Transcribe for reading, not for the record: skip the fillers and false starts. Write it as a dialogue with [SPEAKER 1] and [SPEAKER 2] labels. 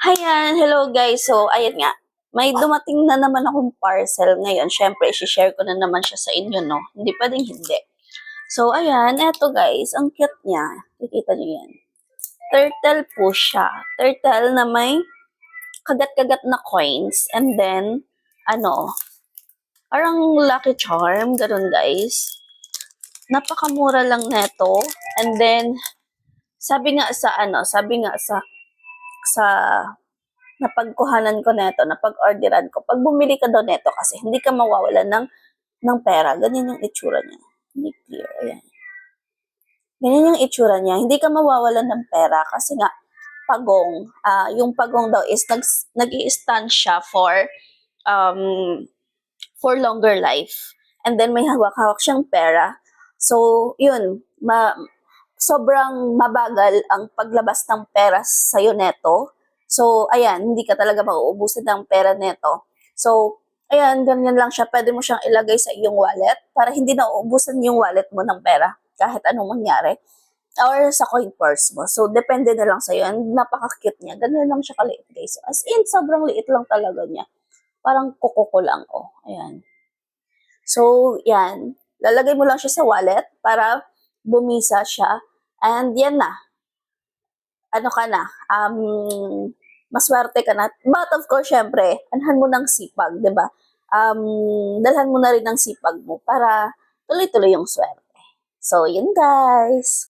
[SPEAKER 1] Ayan, hello guys. So, ayan nga. May dumating na naman akong parcel ngayon. Siyempre, i-share ko na naman siya sa inyo, no? Hindi pa din hindi. So, ayan, eto guys. Ang cute niya. Kikita niyo yan. Turtle po siya. Turtle na may kagat-kagat na coins. And then, parang lucky charm. Ganun guys. Napakamura lang neto. And then, sabi nga sa napagkuhanan ko neto, napag-orderan ko. Pag bumili ka daw neto kasi hindi ka mawawalan ng pera. Ganyan yung itsura niya. Hindi clear. Ayan. Ganyan yung itsura niya. Hindi ka mawawalan ng pera kasi nga pagong. Yung pagong daw is nag-i-stand siya for longer life. And then may hawak-hawak siyang pera. So, yun, sobrang mabagal ang paglabas ng pera sa'yo neto. So, ayan, hindi ka talaga mauubusan ng pera neto. So, ayan, ganyan lang siya. Pwede mo siyang ilagay sa iyong wallet para hindi na uubusan yung wallet mo ng pera kahit anong mangyari. Or sa coin purse mo. So, depende na lang sa'yo. And napaka-cute niya. Ganyan lang siya kaliit, guys. As in, sobrang liit lang talaga niya. Parang kuko ko lang, oh. Ayan. So, yan. Lalagay mo lang siya sa wallet para bumisa siya. And yan na. Ano ka na? Maswerte ka na. But of course, syempre, anhan mo ng sipag, di ba? Dalhan mo na rin ng sipag mo para tuloy-tuloy yung swerte. So, yun guys.